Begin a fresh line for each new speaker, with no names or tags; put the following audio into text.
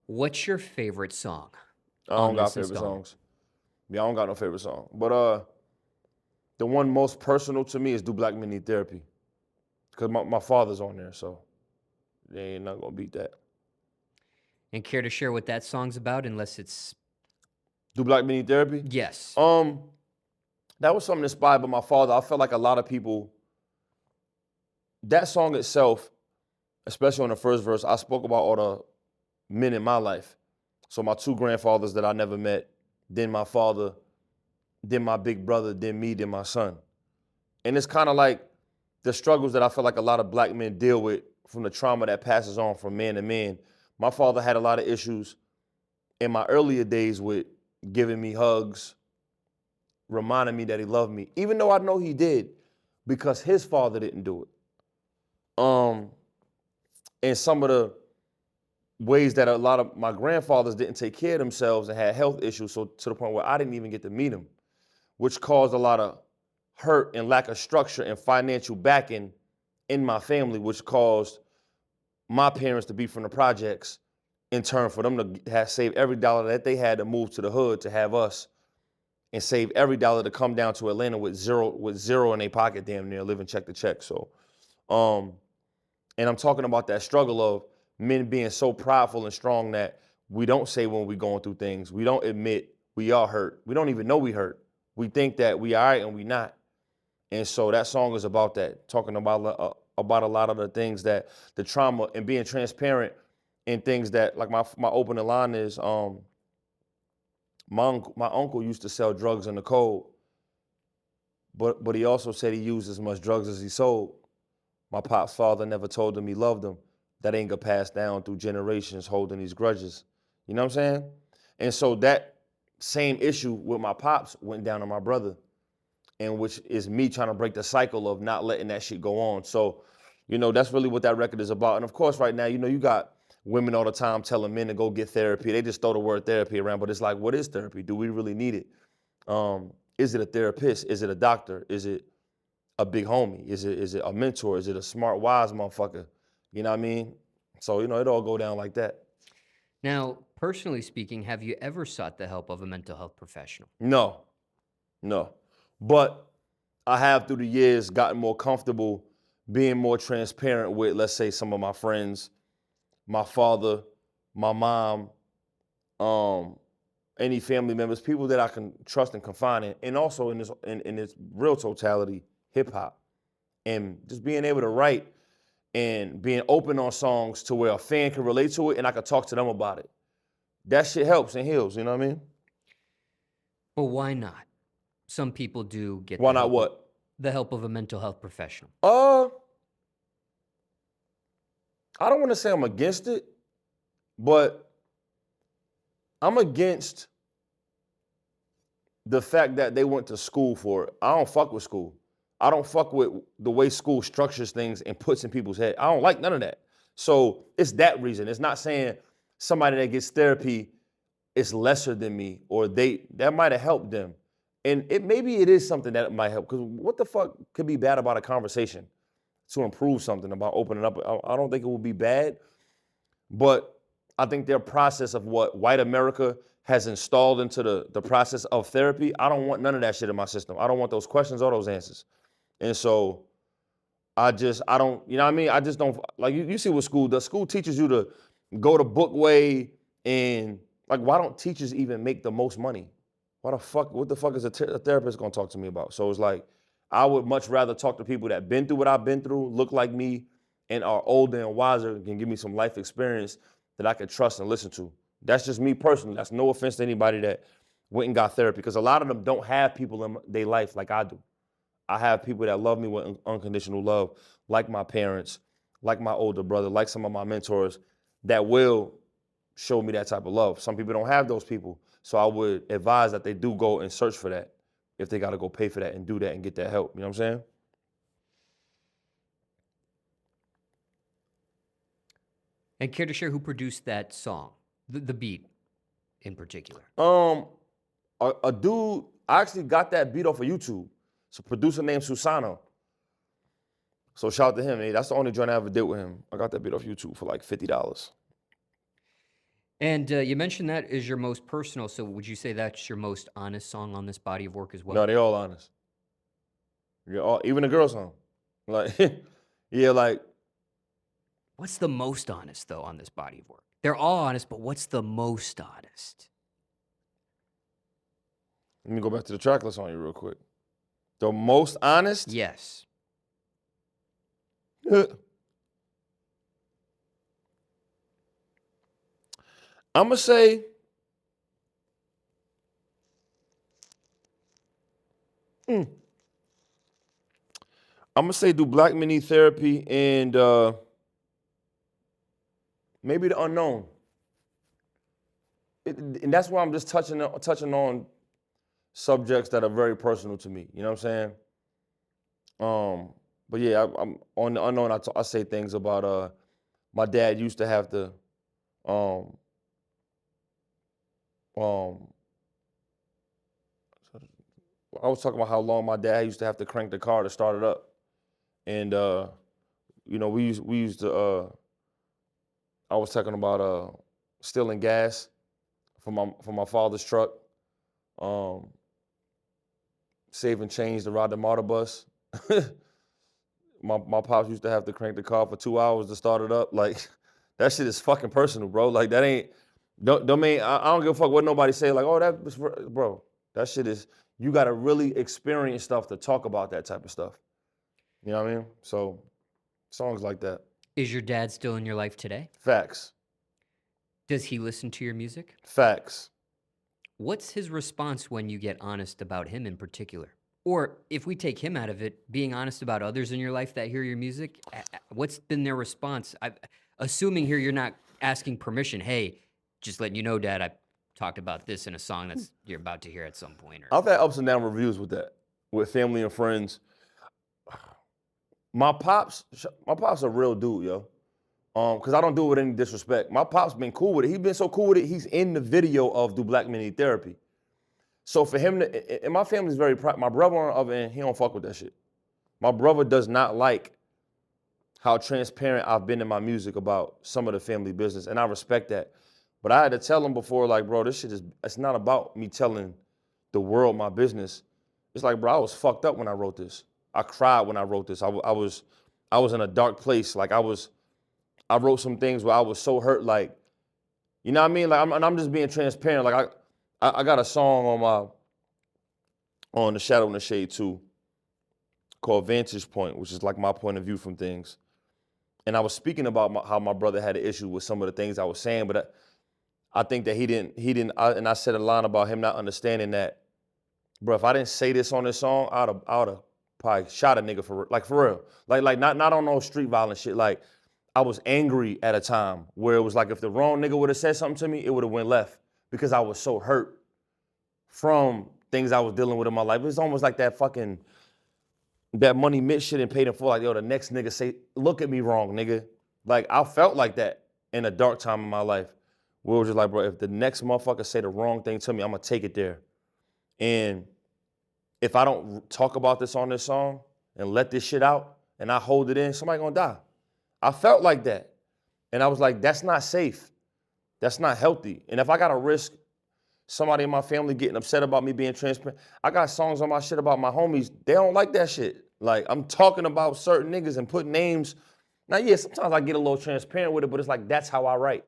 What's your favorite song
I
on
don't got
this
favorite
installment?
songs. Yeah, I don't got no favorite song. But the one most personal to me is Do Black Men Need Therapy. Because my father's on there, so they ain't not gonna beat that.
And care to share what that song's about, unless it's
Do Black Men Need Therapy?
yes.
Um, that was something inspired by my father. I felt like a lot of people, that song itself, especially on the first verse, I spoke about all the men in my life. So my two grandfathers that I never met, then my father, then my big brother, then me, then my son. And it's kind of like the struggles that I feel like a lot of black men deal with from the trauma that passes on from man to man. My father had a lot of issues in my earlier days with giving me hugs, reminding me that he loved me, even though I know he did, because his father didn't do it. Um, and some of the ways that a lot of my grandfathers didn't take care of themselves and had health issues, so to the point where I didn't even get to meet them, which caused a lot of hurt and lack of structure and financial backing in my family, which caused my parents to be from the projects, in turn for them to have saved every dollar that they had to move to the hood to have us, and save every dollar to come down to Atlanta with zero in their pocket, damn near living check to check. So, um, and I'm talking about that struggle of men being so prideful and strong that we don't say when we're going through things. We don't admit we are hurt. We don't even know we hurt. We think that we all right and we not. And so that song is about that, talking about a lot of the things that the trauma and being transparent in things that, like my opening line is, my uncle used to sell drugs in the cold, but he also said he used as much drugs as he sold. My pop's father never told him he loved him. That ain't gonna pass down through generations holding these grudges. You know what I'm saying? And so that same issue with my pops went down to my brother, and which is me trying to break the cycle of not letting that shit go on. So, that's really what that record is about. And of course, right now, you got women all the time telling men to go get therapy. They just throw the word therapy around, but it's like, what is therapy? Do we really need it? Is it a therapist? Is it a doctor? Is it a big homie? Is it a mentor? Is it a smart, wise motherfucker? You know what I mean? So, it all go down like that.
Now, personally speaking, have you ever sought the help of a mental health professional?
No, no. But I have through the years gotten more comfortable being more transparent with, let's say, some of my friends, my father, my mom, um, any family members, people that I can trust and confide in, and also in its real totality, hip hop, and just being able to write and being open on songs to where a fan can relate to it and I can talk to them about it. That shit helps and heals. You know what I mean?
But why not? Some people do get
Why not what?
the help of a mental health professional.
Uh, I don't want to say I'm against it, but I'm against the fact that they went to school for it. I don't fuck with school. I don't fuck with the way school structures things and puts in people's head. I don't like none of that. So it's that reason. It's not saying somebody that gets therapy is lesser than me or that might have helped them. And maybe it is something that might help, because what the fuck could be bad about a conversation to improve something about opening up? I don't think it would be bad, but I think their process of what white America has installed into the process of therapy, I don't want none of that shit in my system. I don't want those questions or those answers. And so I don't, you know what I mean? I just don't, like, you see what school does. School teaches you to go the book way, and like, why don't teachers even make the most money? What the fuck is a therapist gonna talk to me about? So it's like, I would much rather talk to people that been through what I've been through, look like me, and are older and wiser, and can give me some life experience that I can trust and listen to. That's just me personally. That's no offense to anybody that went and got therapy, because a lot of them don't have people in their life like I do. I have people that love me with unconditional love, like my parents, like my older brother, like some of my mentors, that will show me that type of love. Some people don't have those people. So I would advise that they do go and search for that, if they got to go pay for that and do that and get that help. You know what I'm saying?
And care to share who produced that song, the beat in particular?
A dude, I actually got that beat off of YouTube. It's a producer named Susano. So shout out to him. That's the only joint I ever did with him. I got that beat off YouTube for like $50.
And you mentioned that is your most personal. So would you say that's your most honest song on this body of work as well?
No, they all honest. Yeah, all, even the girl song. Like, yeah, like,
What's the most honest though on this body of work? They're all honest, but what's the most honest?
let me go back to the track list on you real quick. The most honest?
Yes.
I'm gonna say, do Black Men Need Therapy and maybe The Unknown. And that's why I'm just touching on subjects that are very personal to me. You know what I'm saying? But yeah, I'm on The Unknown. I say things about my dad used to have to um um I was talking about how long my dad used to have to crank the car to start it up. And you know, we used to I was talking about stealing gas from my father's truck, um, saving change to ride the MARTA bus. my pops used to have to crank the car for 2 hours to start it up. Like that shit is fucking personal, bro. Like that ain't don't mean I don't give a fuck what nobody say. Like, oh, that was bro. That shit is you gotta really experience stuff to talk about that type of stuff. You know what I mean? So songs like that.
Is your dad still in your life today?
Facts.
Does he listen to your music?
Facts.
What's his response when you get honest about him in particular? Or if we take him out of it, being honest about others in your life that hear your music, what's been their response? Assuming here you're not asking permission. Hey, just letting you know, Dad, I talked about this in a song that's you're about to hear at some point. Or
I've had ups and down reviews with that, with family and friends. My pops a real dude, yo. Because I don't do it with any disrespect. My pop's been cool with it. He's been so cool with it. He's in the video of Do Black Men Need Therapy. So for him to, and my family's very proud. My brother on the other end, he don't fuck with that shit. My brother does not like how transparent I've been in my music about some of the family business, and I respect that. But I had to tell him before, like, bro, this shit it's not about me telling the world my business. It's like, bro, I was fucked up when I wrote this. I cried when I wrote this. I was in a dark place. Like I wrote some things where I was so hurt, like, you know what I mean? Like I'm just being transparent. Like I got a song on the Shadow and the Shade 2 called Vantage Point, which is like my point of view from things. And I was speaking about how my brother had an issue with some of the things I was saying, but I think that he didn't. And I said a line about him not understanding that, bro. If I didn't say this on this song, I'd have probably shot a nigga for real. Like not on no street violence shit. Like I was angry at a time where it was like if the wrong nigga would have said something to me, it would have went left because I was so hurt from things I was dealing with in my life. It's almost like that Money Mitch shit and paid in full. Like, yo, the next nigga say, look at me wrong, nigga. Like, I felt like that in a dark time in my life. Where it was just like, bro, if the next motherfucker say the wrong thing to me, I'm gonna take it there. And if I don't talk about this on this song and let this shit out and I hold it in, somebody gonna die. I felt like that. And I was like, that's not safe. That's not healthy. And if I gotta risk somebody in my family getting upset about me being transparent, I got songs on my shit about my homies. They don't like that shit. Like, I'm talking about certain niggas and putting names. Now, yeah, sometimes I get a little transparent with it, but it's like, that's how I write.